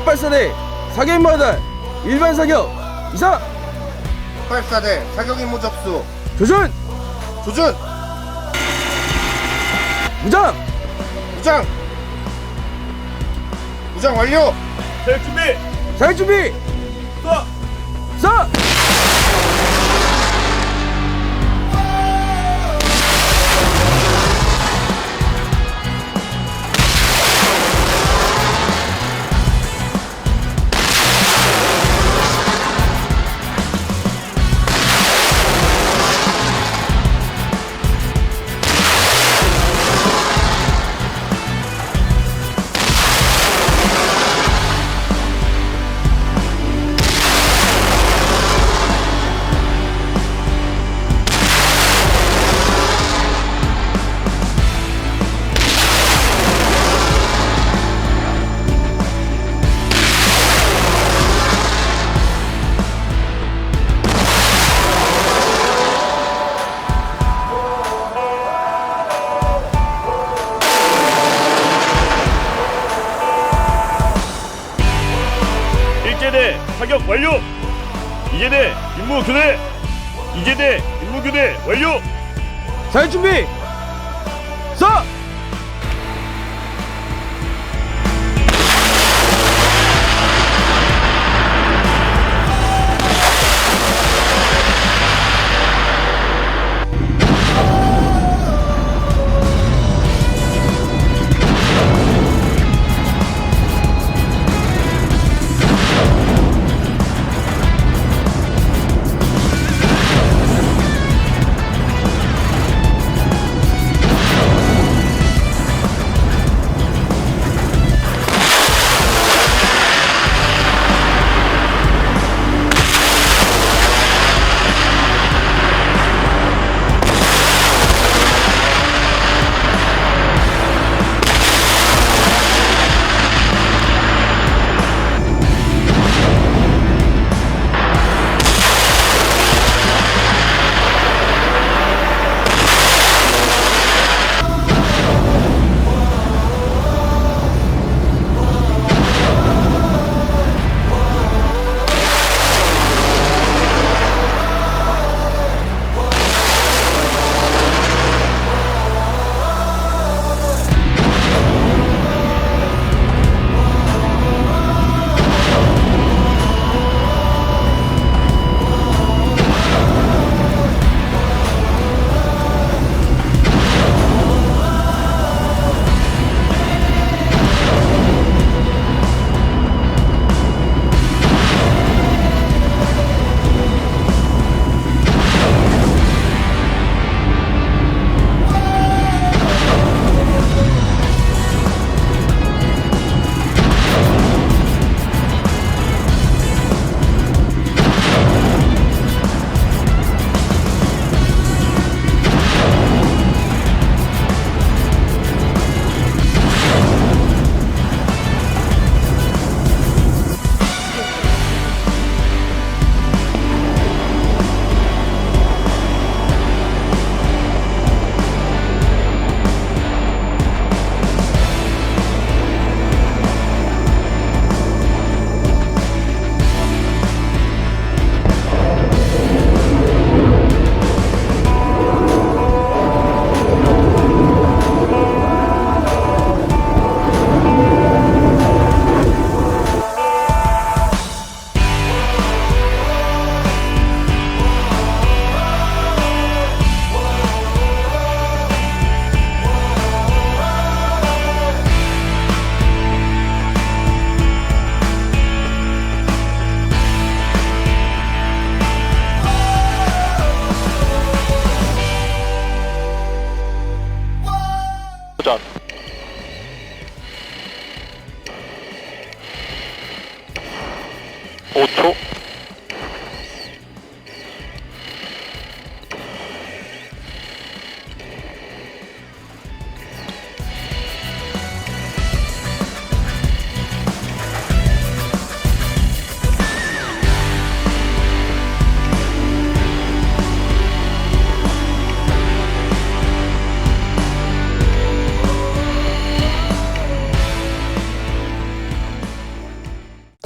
발사대 사격 임무 하단 일반 사격 이상. 8사대 사격 임무 접수. 조준 조준. 무장. 무장. 무장 완료. 사격 준비. 사격 준비. 쏴. 쏴. 일제대 사격 완료. 이제대 임무 교대. 이제대 임무 교대 완료. 사격 준비. 쏴.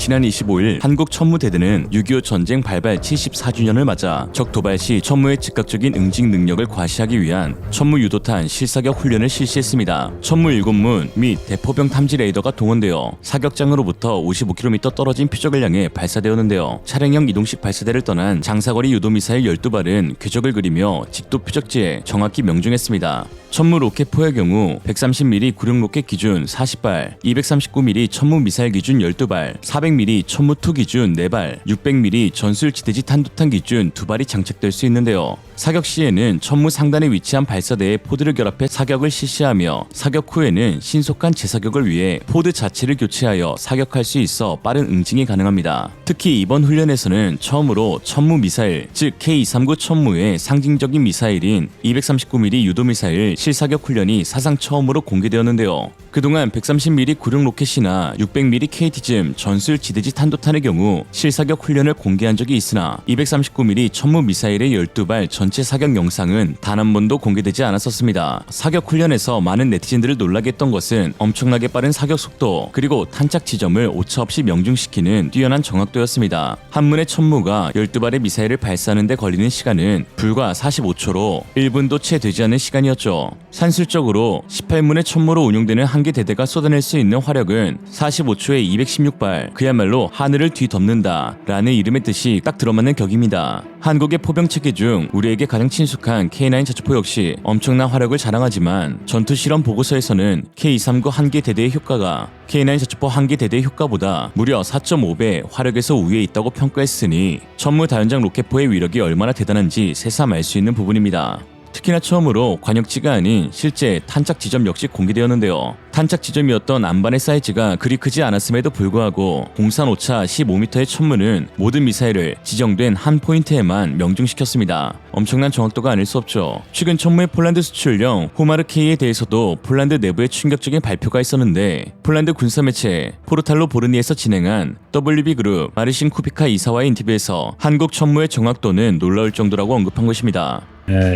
지난 25일 한국 천무대대는 6.25 전쟁 발발 74주년을 맞아 적 도발 시 천무의 즉각적인 응징 능력을 과시하기 위한 천무 유도탄 실사격 훈련을 실시했습니다. 천무 7문 및 대포병 탐지 레이더가 동원되어 사격장으로부터 55km 떨어진 표적을 향해 발사되었는데요. 차량형 이동식 발사대를 떠난 장사거리 유도미사일 12발은 궤적을 그리며 직도 표적지에 정확히 명중했습니다. 천무 로켓포의 경우 130mm 구룡 로켓 기준 40발, 239mm 천무 미사일 기준 12발, 400mm 천무2 기준 4발, 600mm 전술 지대지 탄도탄 기준 2발이 장착될 수 있는데요. 사격 시에는 천무 상단에 위치한 발사대에 포드를 결합해 사격을 실시하며 사격 후에는 신속한 재사격을 위해 포드 자체를 교체하여 사격할 수 있어 빠른 응징이 가능합니다. 특히 이번 훈련에서는 처음으로 천무 미사일, 즉 K239 천무의 상징적인 미사일인 239mm 유도미사일 실사격 훈련이 사상 처음으로 공개되었는데요. 그동안 130mm 구룡 로켓이나 600mm KT즘 전술 지대지 탄도탄의 경우 실사격 훈련을 공개한 적이 있으나 239mm 천무 미사일의 12발 전체 사격 영상은 단 한 번도 공개되지 않았었습니다. 사격 훈련에서 많은 네티즌들을 놀라게 했던 것은 엄청나게 빠른 사격 속도 그리고 탄착 지점을 오차없이 명중시키는 뛰어난 정확도였습니다. 한 문의 천무가 12발의 미사일을 발사하는 데 걸리는 시간은 불과 45초로 1분도 채 되지 않는 시간이었죠. 산술적으로 18문의 천무로 운용되는 한 개 대대가 쏟아낼 수 있는 화력은 45초에 216발, 그야말로 하늘을 뒤덮는다 라는 이름의 뜻이 딱 들어맞는 격입니다. 한국의 포병 체계 중 우리에게 가장 친숙한 K9 자주포 역시 엄청난 화력을 자랑하지만 전투 실험 보고서에서는 K239 한 개 대대의 효과가 K9 자주포 한 개 대대의 효과보다 무려 4.5배 화력에서 우위에 있다고 평가했으니 천무 다연장 로켓포의 위력이 얼마나 대단한지 새삼 알 수 있는 부분입니다. 특히나 처음으로 관역지가 아닌 실제 탄착 지점 역시 공개되었는데요. 탄착 지점이었던 안반의 사이즈가 그리 크지 않았음에도 불구하고 공산 오차 15m의 천무는 모든 미사일을 지정된 한 포인트에만 명중시켰습니다. 엄청난 정확도가 아닐 수 없죠. 최근 천무의 폴란드 수출용 호마르 K에 대해서도 폴란드 내부에 충격적인 발표가 있었는데 폴란드 군사매체 포르탈로 보르니에서 진행한 WB그룹 마르신 쿠비카 이사와의 인터뷰에서 한국 천무의 정확도는 놀라울 정도라고 언급한 것입니다.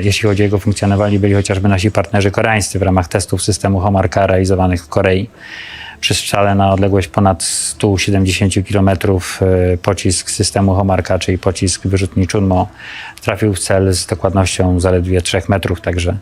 Jeśli chodzi o jego funkcjonowanie, byli chociażby nasi partnerzy koreańscy w ramach testów systemu Homarka realizowanych w Korei. Przy strzale na odległość ponad 170 km pocisk systemu Homarka, czyli pocisk wyrzutni Chunmo, trafił w cel z dokładnością zaledwie 3 metrów, także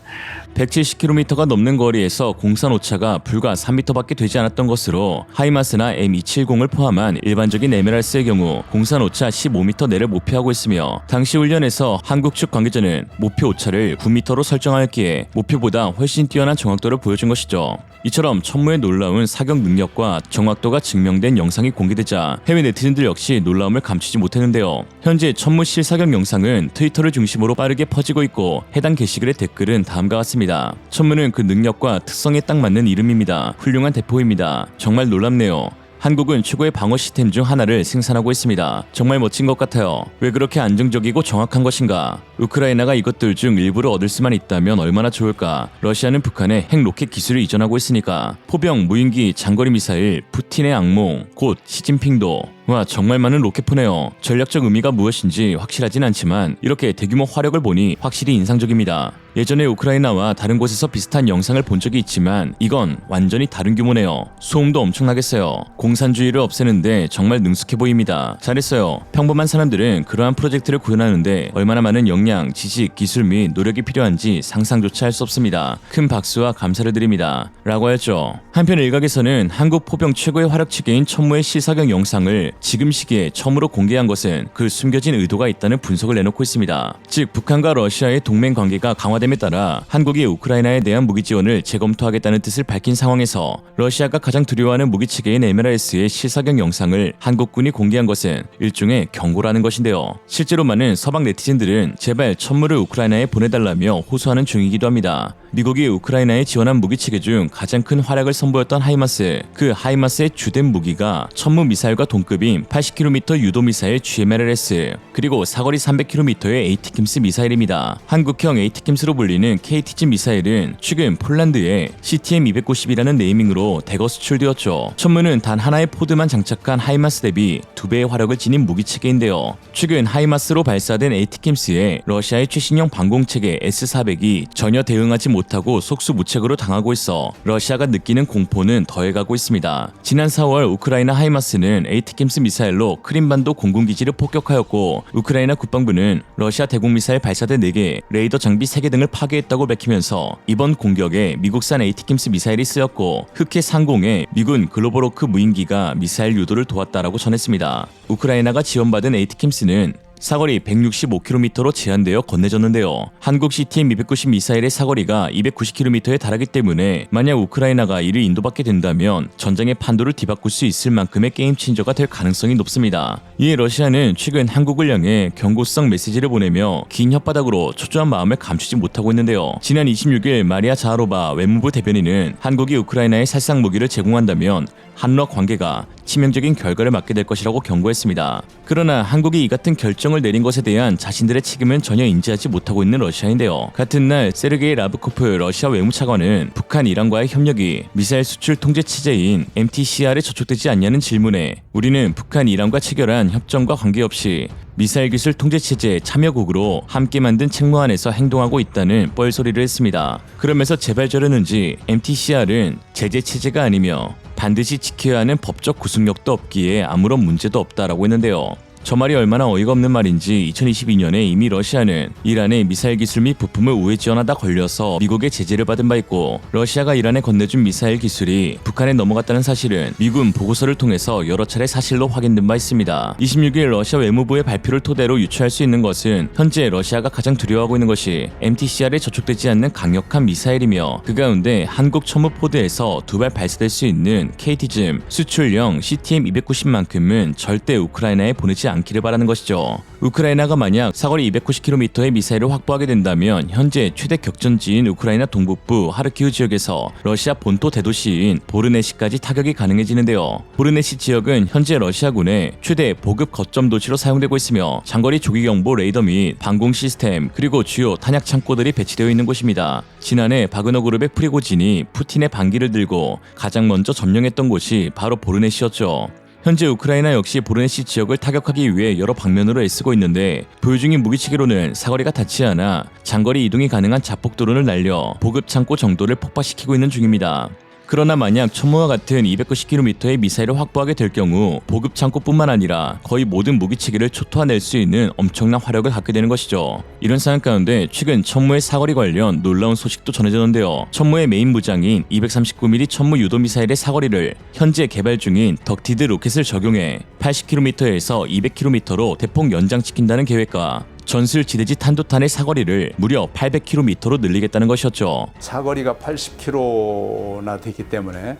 170km가 넘는 거리에서 공산 오차가 불과 3m밖에 되지 않았던 것으로 하이마스나 M270을 포함한 일반적인 에메랄스의 경우 공산 오차 15m 내를 목표하고 있으며 당시 훈련에서 한국 측 관계자는 목표 오차를 9m로 설정하였기에 목표보다 훨씬 뛰어난 정확도를 보여준 것이죠. 이처럼 천무의 놀라운 사격 능력과 정확도가 증명된 영상이 공개되자 해외 네티즌들 역시 놀라움을 감추지 못했는데요. 현재 천무 실사격 영상은 트위터를 중심으로 빠르게 퍼지고 있고 해당 게시글의 댓글은 다음과 같습니다. 천무는 그 능력과 특성에 딱 맞는 이름입니다. 훌륭한 대포입니다. 정말 놀랍네요. 한국은 최고의 방어 시스템 중 하나를 생산하고 있습니다. 정말 멋진 것 같아요. 왜 그렇게 안정적이고 정확한 것인가? 우크라이나가 이것들 중 일부를 얻을 수만 있다면 얼마나 좋을까? 러시아는 북한에 핵 로켓 기술을 이전하고 있으니까. 포병, 무인기, 장거리 미사일, 푸틴의 악몽, 곧 시진핑도. 와, 정말 많은 로켓포네요. 전략적 의미가 무엇인지 확실하진 않지만 이렇게 대규모 화력을 보니 확실히 인상적입니다. 예전에 우크라이나와 다른 곳에서 비슷한 영상을 본 적이 있지만 이건 완전히 다른 규모네요. 소음도 엄청나겠어요. 공산주의를 없애는데 정말 능숙해 보입니다. 잘했어요. 평범한 사람들은 그러한 프로젝트를 구현하는데 얼마나 많은 역량, 지식, 기술 및 노력이 필요한지 상상조차 할 수 없습니다. 큰 박수와 감사를 드립니다. 라고 하였죠. 한편 일각에서는 한국 포병 최고의 화력치계인 천무의 실사격 영상을 지금 시기에 처음으로 공개한 것은 그 숨겨진 의도가 있다는 분석을 내놓고 있습니다. 즉 북한과 러시아의 동맹 관계가 강화됨에 따라 한국이 우크라이나에 대한 무기 지원을 재검토하겠다는 뜻을 밝힌 상황에서 러시아가 가장 두려워하는 무기체계인 MLRS의 실사격 영상을 한국군이 공개한 것은 일종의 경고라는 것인데요. 실제로 많은 서방 네티즌들은 제발 천무를 우크라이나에 보내달라며 호소하는 중이기도 합니다. 미국이 우크라이나에 지원한 무기체계 중 가장 큰 활약을 선보였던 하이마스, 그 하이마스의 주된 무기가 천무 미사일과 동급인 80km 유도미사일 GMLRS 그리고 사거리 300km의 ATKMS 미사일입니다. 한국형 ATKMS로 것으로 불리는 KT즈 미사일은 최근 폴란드의 CTM-290이라는 네이밍으로 대거 수출되었죠. 천무는 단 하나의 포드만 장착한 하이마스 대비 2배의 화력을 지닌 무기체계인데요. 최근 하이마스로 발사된 에이티킴스에 러시아의 최신형 방공체계 S-400이 전혀 대응하지 못하고 속수무책으로 당하고 있어 러시아가 느끼는 공포는 더해가고 있습니다. 지난 4월 우크라이나 하이마스는 에이티킴스 미사일로 크림반도 공군기지를 폭격하였고 우크라이나 국방부는 러시아 대공미사일 발사대 4개, 레이더 장비 3개 등을 파괴했다고 밝히면서 이번 공격에 미국산 에이티킴스 미사일이 쓰였고 흑해 상공에 미군 글로버로크 무인기가 미사일 유도를 도왔다라고 전했습니다. 우크라이나가 지원받은 에이티킴스는 사거리 165km로 제한되어 건네졌는데요. 한국 CTM-290 미사일의 사거리가 290km에 달하기 때문에 만약 우크라이나가 이를 인도받게 된다면 전쟁의 판도를 뒤바꿀 수 있을 만큼의 게임 체인저가 될 가능성이 높습니다. 이에 러시아는 최근 한국을 향해 경고성 메시지를 보내며 긴 혓바닥으로 초조한 마음을 감추지 못하고 있는데요. 지난 26일 마리아 자하로바 외무부 대변인은 한국이 우크라이나에 살상 무기를 제공한다면 한러 관계가 치명적인 결과를 맞게 될 것이라고 경고했습니다. 그러나 한국이 이 같은 결정을 내린 것에 대한 자신들의 책임은 전혀 인지하지 못하고 있는 러시아인데요. 같은 날 세르게이 라브코프 러시아 외무차관은 북한 이란과의 협력이 미사일 수출 통제 체제인 MTCR에 저촉되지 않냐는 질문에 우리는 북한 이란과 체결한 협정과 관계없이 미사일 기술 통제 체제 참여국으로 함께 만든 책무안에서 행동하고 있다는 뻘소리를 했습니다. 그러면서 제발 저러는지 MTCR은 제재 체제가 아니며 반드시 지켜야 하는 법적 구속력도 없기에 아무런 문제도 없다라고 했는데요. 저 말이 얼마나 어이가 없는 말인지 2022년에 이미 러시아는 이란의 미사일 기술 및 부품을 우회 지원하다 걸려서 미국의 제재를 받은 바 있고 러시아가 이란에 건네준 미사일 기술이 북한에 넘어갔다는 사실은 미군 보고서를 통해서 여러 차례 사실로 확인된 바 있습니다. 26일 러시아 외무부의 발표를 토대로 유추할 수 있는 것은 현재 러시아가 가장 두려워하고 있는 것이 MTCR에 저촉되지 않는 강력한 미사일이며 그 가운데 한국 천무 포드에서 2발 발사될 수 있는 KT즘 수출형 CTM-290만큼은 절대 우크라이나에 보내지 않기를 바라는 것이죠. 우크라이나가 만약 사거리 290km의 미사일을 확보하게 된다면 현재 최대 격전지인 우크라이나 동북부 하르키우 지역에서 러시아 본토 대도시인 보르네시까지 타격이 가능해지는데요. 보르네시 지역은 현재 러시아군의 최대 보급 거점 도시로 사용되고 있으며 장거리 조기경보 레이더 및 방공 시스템 그리고 주요 탄약 창고들이 배치되어 있는 곳입니다. 지난해 바그너 그룹의 프리고진이 푸틴의 반기를 들고 가장 먼저 점령했던 곳이 바로 보르네시였죠. 현재 우크라이나 역시 보르네시 지역을 타격하기 위해 여러 방면으로 애쓰고 있는데 보유 중인 무기체계로는 사거리가 닿지 않아 장거리 이동이 가능한 자폭드론을 날려 보급 창고 정도를 폭파시키고 있는 중입니다. 그러나 만약 천무와 같은 290km의 미사일을 확보하게 될 경우 보급 창고뿐만 아니라 거의 모든 무기체계를 초토화낼 수 있는 엄청난 화력을 갖게 되는 것이죠. 이런 상황 가운데 최근 천무의 사거리 관련 놀라운 소식도 전해졌는데요. 천무의 메인 무장인 239mm 천무 유도 미사일의 사거리를 현재 개발 중인 덕티드 로켓을 적용해 80km에서 200km로 대폭 연장시킨다는 계획과 전술 지대지 탄도탄의 사거리를 무려 800km로 늘리겠다는 것이었죠. 사거리가 80km나 되기 때문에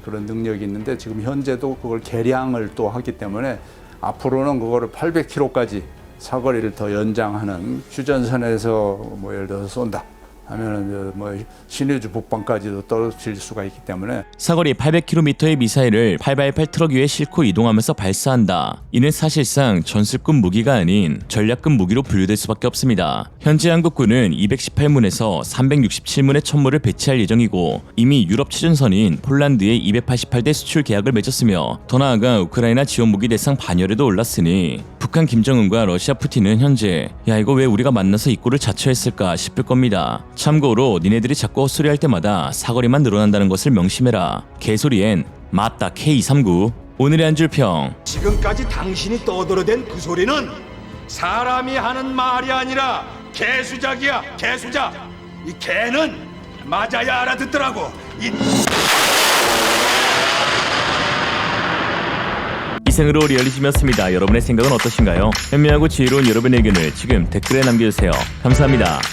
그런 능력이 있는데 지금 현재도 그걸 개량을 또 하기 때문에 앞으로는 그거를 800km까지 사거리를 더 연장하는 휴전선에서 뭐 예를 들어서 쏜다 하면은 뭐 신의주 북방까지도 떨어질 수가 있기 때문에 사거리 800km의 미사일을 8x8 트럭 위에 싣고 이동하면서 발사한다. 이는 사실상 전술급 무기가 아닌 전략급 무기로 분류될 수밖에 없습니다. 현재 한국군은 218문에서 367문의 천무를 배치할 예정이고 이미 유럽 최전선인 폴란드에 288대 수출 계약을 맺었으며 더 나아가 우크라이나 지원 무기 대상 반열에도 올랐으니 북한 김정은과 러시아 푸틴은 현재 야 이거 왜 우리가 만나서 이 꼴을 자처했을까 싶을 겁니다. 참고로 니네들이 자꾸 헛소리할 때마다 사거리만 늘어난다는 것을 명심해라. 개소리엔 맞다 K239. 오늘의 한 줄 평. 지금까지 당신이 떠들어댄 그 소리는 사람이 하는 말이 아니라 개수작이야, 개수작. 이 개는 맞아야 알아듣더라고. 이생으로 리얼리즘이었습니다. 여러분의 생각은 어떠신가요? 현명하고 지혜로운 여러분의 의견을 지금 댓글에 남겨주세요. 감사합니다.